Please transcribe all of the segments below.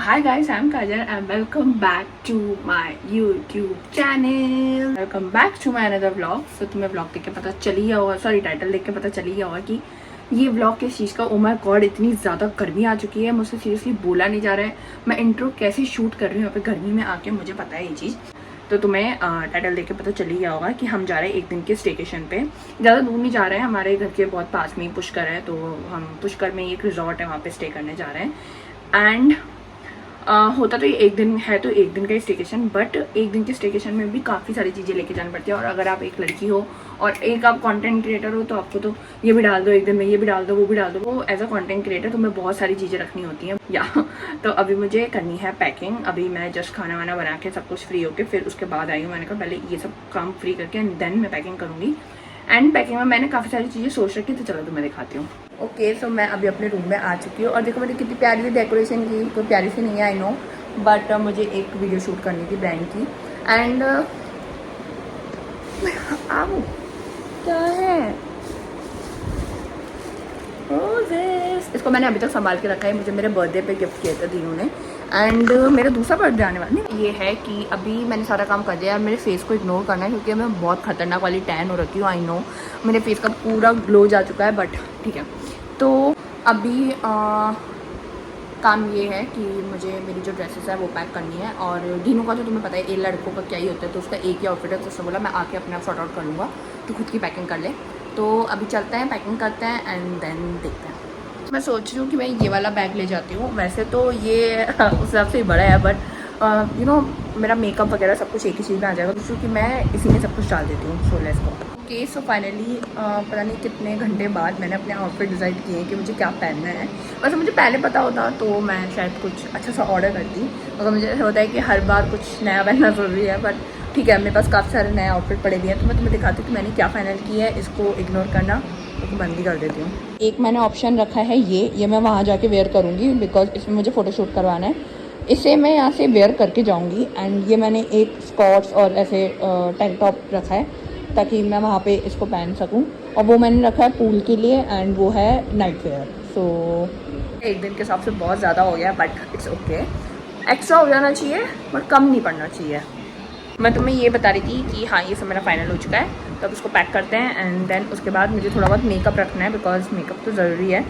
hi guys, I'm Kajal and welcome back to my YouTube channel. Welcome back to my another vlog. So तुम्हें vlog देख के पता चल ही गया होगा, सॉरी टाइटल देख के पता चल ही गया होगा कि ये vlog किस चीज़ का। ओ माय गॉड, इतनी ज़्यादा गर्मी आ चुकी है, मुझसे सीरियसली बोला नहीं जा रहा है। मैं इंट्रो कैसे शूट कर रही हूँ यहाँ पे गर्मी में आके, मुझे पता है ये चीज़। तो तुम्हें टाइटल देख के पता चल ही गया होगा कि हम जा रहे हैं एक दिन के स्टेकेशन पे। ज़्यादा दूर नहीं जा रहे हैं, हमारे घर के बहुत पास में ही पुष्कर है, तो हम पुष्कर में एक रिजॉर्ट है वहाँ पे स्टे करने जा रहे हैं। एंड होता तो ये एक दिन है, तो एक दिन का स्टेकेशन, बट एक दिन के स्टेकेशन में भी काफ़ी सारी चीज़ें लेके जानी पड़ती है। और अगर आप एक लड़की हो और एक आप कंटेंट क्रिएटर हो तो आपको तो ये भी डाल दो एक दिन में, ये भी डाल दो, वो भी डाल दो। वो एज अ कंटेंट क्रिएटर तुम्हें बहुत सारी चीज़ें रखनी होती हैं या तो अभी मुझे करनी है पैकिंग। अभी मैं जस्ट खाना वाना बना के सब कुछ फ्री होके फिर उसके बाद आई हूँ। मैंने कहा पहले ये सब काम फ्री करके एंड देन मैं पैकिंग करूँगी। एंड पैकिंग में मैंने काफ़ी सारी चीज़ें सोच रखी, तो चलो तुम्हें दिखाती हूँ। ओके, सो मैं अभी अपने रूम में आ चुकी हूँ और देखो मैंने कितनी प्यारी सी डेकोरेशन की। कोई प्यारी सी नहीं है आई नो, बट मुझे एक वीडियो शूट करनी थी ब्रांड की। एंड आओ, क्या है इसको मैंने अभी तक संभाल के रखा है, मुझे मेरे बर्थडे पे गिफ्ट किया था दीनू ने। एंड मेरा दूसरा बर्थडे आने वाला है। ये है कि अभी मैंने सारा काम कर दिया और मेरे फेस को इग्नोर करना है क्योंकि मैं बहुत खतरनाक वाली टैन हो रखी हूँ। आई नो मेरे फेस का पूरा ग्लो जा चुका है, बट ठीक है। तो अभी काम ये है कि मुझे मेरी जो ड्रेसेस है वो पैक करनी है। और दीनू का तो तुम्हें पता है ये लड़कों का क्या ही होता है, तो उसका एक ही आउटफिट है, तो उससे बोला मैं आके अपने आप सॉर्ट आउट कर लूँगा, तो खुद की पैकिंग कर ले। तो अभी चलते हैं, पैकिंग करते हैं एंड देन देखते हैं। मैं सोच रही हूँ कि मैं ये वाला बैग ले जाती हूँ। वैसे तो ये उस हिसाब से बड़ा है, बट यू नो मेरा मेकअप वगैरह सब कुछ एक ही चीज़ में आ जाएगा, क्योंकि मैं इसी में सब कुछ डाल देती हूँ। So let's go. Okay, so finally पता नहीं कितने घंटे बाद मैंने अपने आउटफिट डिसाइड किए हैं कि मुझे क्या पहनना है। वैसे मुझे पहले पता होता तो मैं शायद कुछ अच्छा सा ऑर्डर करती, मगर मुझे ऐसा होता है कि हर बार कुछ नया पहनना ज़रूरी है। बट ठीक है, मेरे पास काफ़ी सारे नए आउटफिट पड़े भी हैं, तो मैं तुम्हें दिखाती हूँ कि मैंने क्या फाइनल किया है। इसको इग्नोर करना तो बंद ही कर देती हूँ। एक मैंने ऑप्शन रखा है ये मैं वहाँ जाके वेयर करूँगी बिकॉज इसमें मुझे फ़ोटोशूट करवाना है। इसे मैं यहाँ से वेयर करके जाऊँगी। एंड ये मैंने एक स्कॉट्स और ऐसे टैंक टॉप रखा है ताकि मैं वहाँ पे इसको पहन सकूँ। और वो मैंने रखा है पूल के लिए एंड वो है नाइट वेयर। सो एक दिन के हिसाब से बहुत ज़्यादा हो गया, बट इट्स ओके। एक्स्ट्रा हो जाना चाहिए बट कम नहीं पड़ना चाहिए। मैं तुम्हें ये बता रही थी कि हाँ ये सब मेरा फाइनल हो चुका है, तो अब इसको पैक करते हैं एंड देन उसके बाद मुझे थोड़ा बहुत मेकअप रखना है बिकॉज मेकअप तो ज़रूरी है।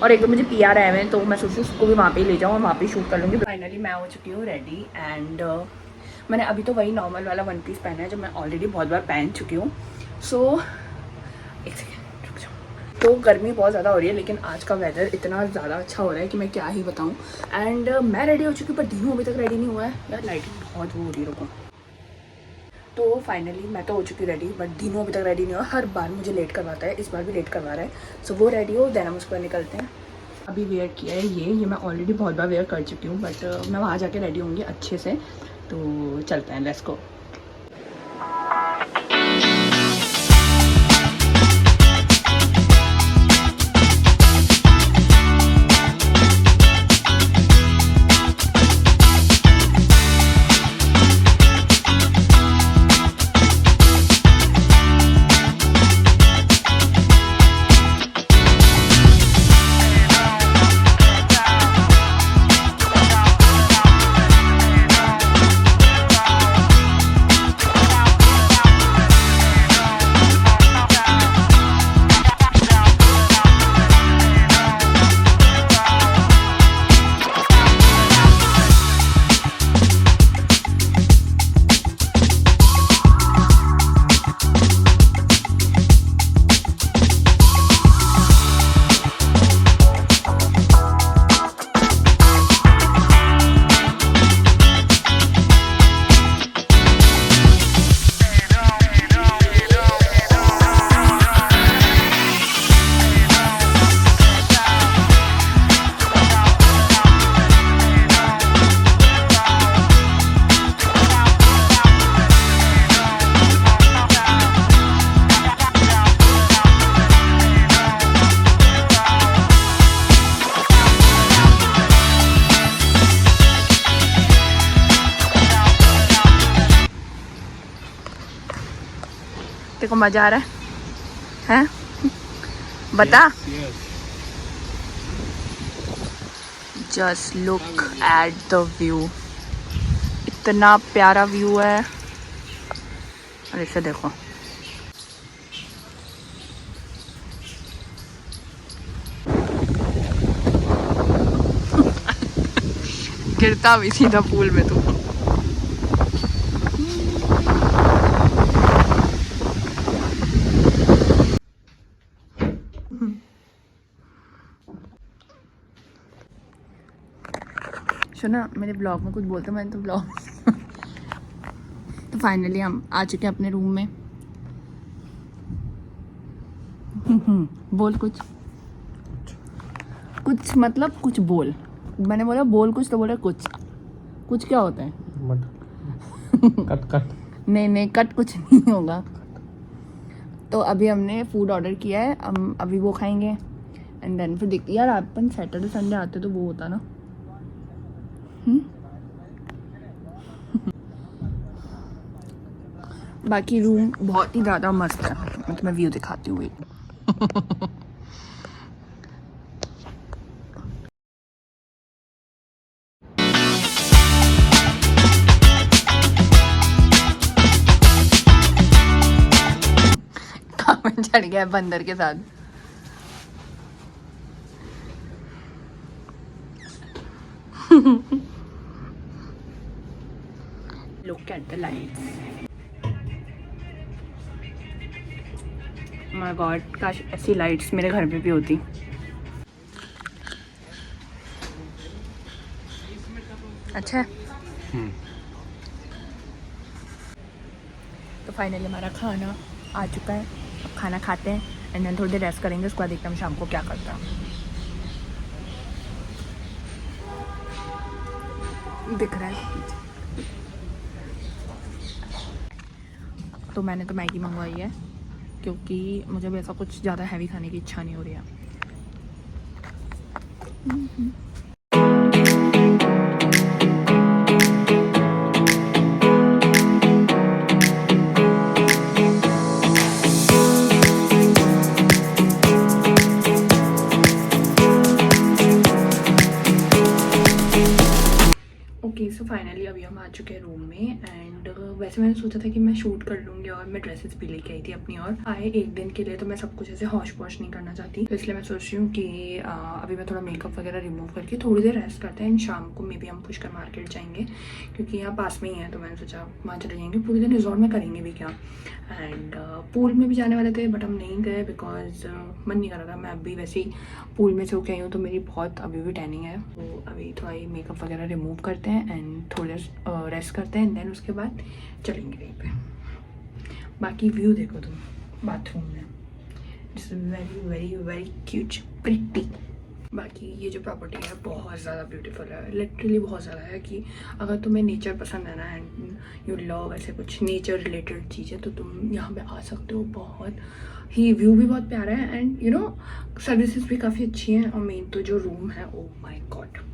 और एक तो मुझे PR आए हुए हैं, तो मैं सोचूँ उसको भी वहाँ पे ही ले जाऊँ और वहाँ पे शूट कर लूँगी। फाइनली मैं हो चुकी हूँ रेडी एंड मैंने अभी तो वही नॉर्मल वाला वन पीस पहना है जो मैं ऑलरेडी बहुत बार पहन चुकी हूँ। सो एक सेकेंड रुक जाओ। तो गर्मी बहुत ज़्यादा हो रही है, लेकिन आज का वेदर इतना ज़्यादा अच्छा हो रहा है कि मैं क्या ही बताऊँ। एंड मैं रेडी हो चुकी हूँ, पर दीनू अभी तक रेडी नहीं हुआ है। यार लाइटिंग बहुत वो हो रही है, रुको। तो फाइनली मैं तो हो चुकी रेडी, बट दीनू अभी तक रेडी नहीं हुआ। हर बार मुझे लेट करवाता है, इस बार भी लेट करवा रहा है। सो वो रेडी हो देन हम उसको निकलते हैं। अभी वेयर किया है ये मैं ऑलरेडी बहुत बार वेयर कर चुकी हूँ, बट मैं वहाँ जाके रेडी होंगी अच्छे से। तो चलते हैं, लेट्स गो। तेरे को मजा आ रहा है? बता। Just look at the view, इतना प्यारा व्यू है। और इसे देखो, गिरता भी सीधा पूल में तू। सुना मेरे ब्लॉग में कुछ बोलते, मैंने तो ब्लॉग तो फाइनली हम आ चुके हैं अपने रूम में। बोल कुछ कुछ मतलब कुछ बोल। मैंने बोला बोल कुछ, तो बोला कुछ। कुछ क्या होता है? Cut cut. नहीं कट कुछ नहीं होगा। तो अभी हमने फूड ऑर्डर किया है, हम अभी वो खाएंगे एंड देन फिर देखते। यार अपन सैटरडे संडे आते तो वो होता ना। बाकी रूम बहुत ही ज़्यादा मस्त है। मैं तुम्हें व्यू दिखाती हूँ। कामन चढ़ गया है बंदर के साथ। Look at the lights. My God, काश ऐसी लाइट्स मेरे घर पे भी होती। अच्छा है। तो फाइनली हमारा खाना आ चुका है। अब खाना खाते हैं एंड देन थोड़ी देर रेस्ट करेंगे। उसके बाद देखते हैं हम शाम को क्या करते हैं। दिख रहा है तो मैंने तो मैगी मंगवाई है क्योंकि मुझे भी ऐसा कुछ ज़्यादा हैवी खाने की इच्छा नहीं हो रही है। ओके सो फाइनली अभी हम आ चुके हैं रूम में एंड वैसे मैंने सोचा था कि मैं शूट कर लूँगी और मैं ड्रेसेस भी लेके आई थी अपनी और आए एक दिन के लिए, तो मैं सब कुछ ऐसे हॉश पॉश नहीं करना चाहती। तो इसलिए मैं सोच रही हूँ कि अभी मैं थोड़ा मेकअप वगैरह रिमूव करके थोड़ी देर रेस्ट करते हैं एंड शाम को मे बी हम पुष्कर मार्केट जाएंगे क्योंकि यहाँ पास में ही है। तो मैंने सोचा वहाँ चले जाएंगे, पूरे दिन रिजॉर्ट में करेंगे भी क्या। एंड पूल में भी जाने वाले थे बट हम नहीं गए बिकॉज मन नहीं कर रहा था। मैं अभी वैसे ही पूल में से होके आई हूँ तो मेरी बहुत अभी भी टैनिंग है। तो अभी थोड़ा ही मेकअप वगैरह रिमूव करते हैं एंड थोड़े रेस्ट करते हैं देन उसके बाद चलेंगे कहीं पे। बाकी व्यू देखो तुम बाथरूम में, it's very very very cute pretty. बाकी ये जो प्रॉपर्टी है बहुत ज़्यादा ब्यूटीफुल है, लिटरली बहुत ज़्यादा है कि अगर तुम्हें नेचर पसंद है ना एंड यू लव ऐसे कुछ नेचर रिलेटेड चीज़ें तो तुम यहाँ पे आ सकते हो। बहुत ही व्यू भी बहुत प्यारा है एंड यू नो सर्विसेज भी काफ़ी अच्छी हैं और मेन तो जो रूम है ओ माय गॉड।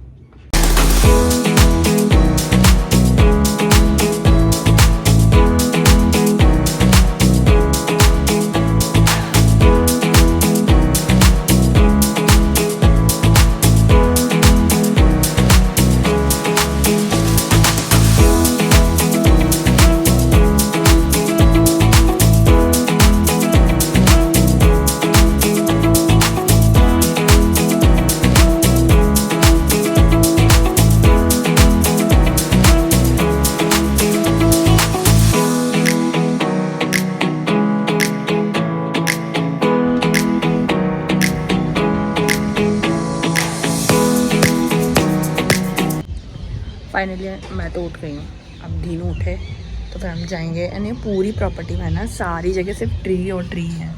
फाइनली मैं तो उठ गई हूँ, अब धीनू उठे तो फिर हम जाएंगे। यानी पूरी प्रॉपर्टी में ना सारी जगह सिर्फ ट्री और ट्री है।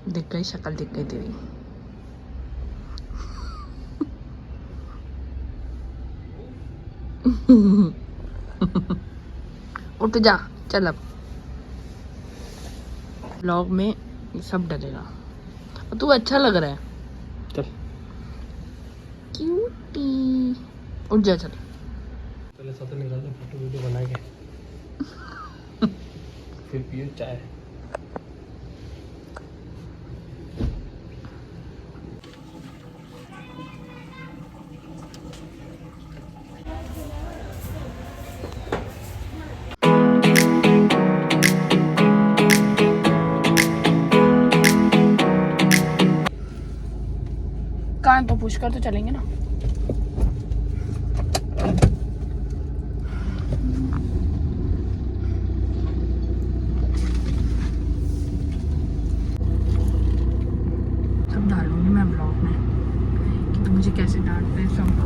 दिख गई शक्ल, दिख गई तेरी। उठ जा, चल अब व्लॉग में सब डलेगा और तू अच्छा लग रहा है। चल क्यूटी, उठ जा चल। पहले साथ निकाल फोटो वीडियो बनाएंगे। फिर पियो चाय। कहाँ तो पुश कर तो चलेंगे ना। सब डालूंगी मैं ब्लॉग में कि तुम मुझे कैसे डांटते हैं सब।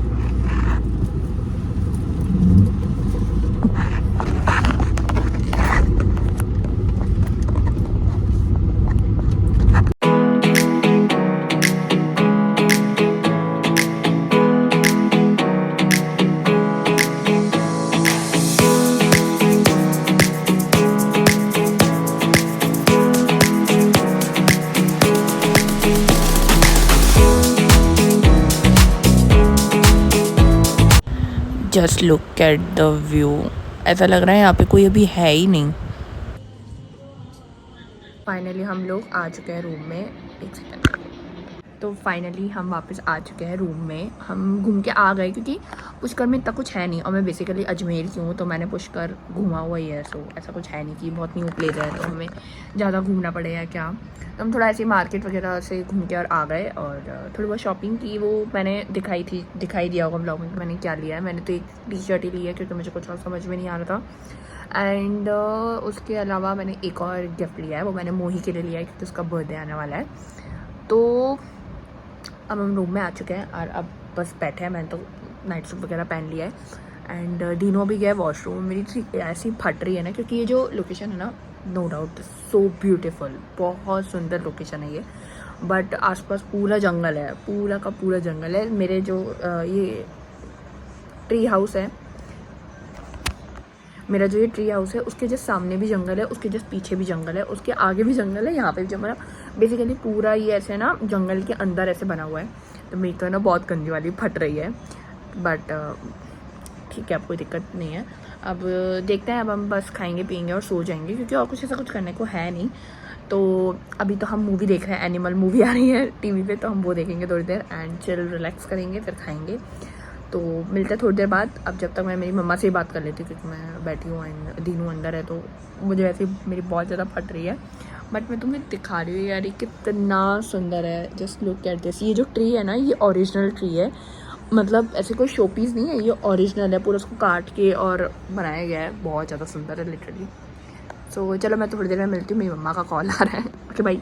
Just look at the view, ऐसा लग रहा है यहाँ पे कोई अभी है ही नहीं। फाइनली हम लोग आ चुके हैं रूम में। एक सेकंड। तो फाइनली हम वापस आ चुके हैं रूम में। हम घूम के आ गए क्योंकि पुष्कर में इतना कुछ है नहीं, और मैं बेसिकली अजमेर की हूँ तो मैंने पुष्कर घूमा हुआ ही है। सो ऐसा कुछ है नहीं कि बहुत न्यू प्लेस है तो हमें ज़्यादा घूमना पड़ेगा क्या। तो हम थोड़ा ऐसे मार्केट वगैरह से घूम के और आ गए, और थोड़ी बहुत शॉपिंग की। वो मैंने दिखाई दिया होगा ब्लॉग में मैंने क्या लिया है। मैंने तो एक टी शर्ट ही ली है क्योंकि मुझे कुछ और समझ में नहीं आ रहा था। एंड उसके अलावा मैंने एक और गिफ्ट लिया है, वो मैंने मोही के लिए लिया है क्योंकि उसका बर्थडे आने वाला है। तो अब हम रूम में आ चुके हैं और अब बस बैठे हैं। मैंने तो नाइट सूट वगैरह पहन लिया है। एंड दीनों भी गया वॉशरूम। मेरी ऐसी फट रही है ना क्योंकि ये जो लोकेशन है ना, नो डाउट सो ब्यूटीफुल, बहुत सुंदर लोकेशन है ये। बट आसपास पूरा जंगल है, पूरा का पूरा जंगल है। मेरे जो ये ट्री हाउस है, मेरा जो ये ट्री हाउस है उसके जस्ट सामने भी जंगल है, उसके जस्ट पीछे भी जंगल है, उसके आगे भी जंगल है, यहाँ पे भी जंगल है। बेसिकली पूरा ये ऐसे ना जंगल के अंदर ऐसे बना हुआ है। तो मेरी तो ना बहुत गंदी वाली फट रही है, बट ठीक है, अब कोई दिक्कत नहीं है। अब देखते हैं, अब हम बस खाएंगे पियेंगे और सो जाएंगे क्योंकि और कुछ ऐसा कुछ करने को है नहीं। तो अभी तो हम मूवी देख रहे हैं, एनिमल मूवी आ रही है टीवी पे, तो हम वो देखेंगे थोड़ी देर एंड चिल रिलैक्स करेंगे, फिर खाएंगे। तो मिलते हैं थोड़ी देर बाद। अब जब तक मैं मेरी मम्मा से ही बात कर लेती हूँ क्योंकि मैं बैठी हूँ एंड दीनू अंदर है, तो मुझे वैसे मेरी बहुत ज़्यादा फट रही है। बट मैं तुम्हें दिखा रही हूँ यार, ये कितना सुंदर है। Just look at this. ये जो ट्री है ना, ये ओरिजिनल ट्री है, मतलब ऐसे कोई शो पीस नहीं है, ये ओरिजिनल है। पूरा उसको काट के और बनाया गया है, बहुत ज़्यादा सुंदर है लिटरली। सो चलो मैं थोड़ी देर में मिलती हूँ, मेरी मम्मा का कॉल आ रहा है। Okay bye.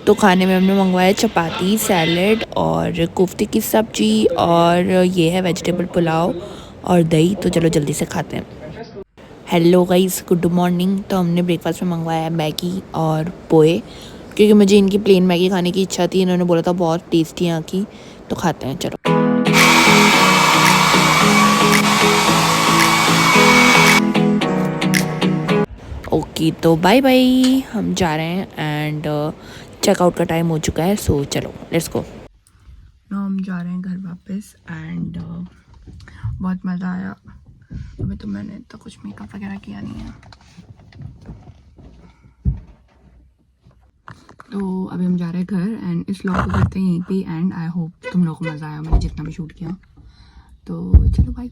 तो खाने में हमने मंगवाया चपाती, सैलेड और कोफ्ते की सब्जी, और ये है वेजिटेबल पुलाव और दही। तो चलो जल्दी से खाते हैं। Hello guys, good morning. तो हमने ब्रेकफास्ट में मंगवाया है मैगी और पोहे, क्योंकि मुझे इनकी प्लेन मैगी खाने की इच्छा थी। इन्होंने बोला था बहुत टेस्टी यहाँ की, तो खाते हैं चलो। ओके, तो बाय बाय, हम जा रहे हैं एंड चेकआउट का टाइम हो चुका है। सो चलो लेट्स गो। हम जा रहे हैं घर वापस एंड बहुत मज़ा आया। अभी तो मैंने तो कुछ मेकअप वगैरह किया नहीं है, तो अभी हम जा रहे हैं घर एंड इस व्लॉग को करते हैं यहीं पे एंड आई होप तुम लोगों को मज़ा आया मैंने जितना भी शूट किया। तो चलो बाय।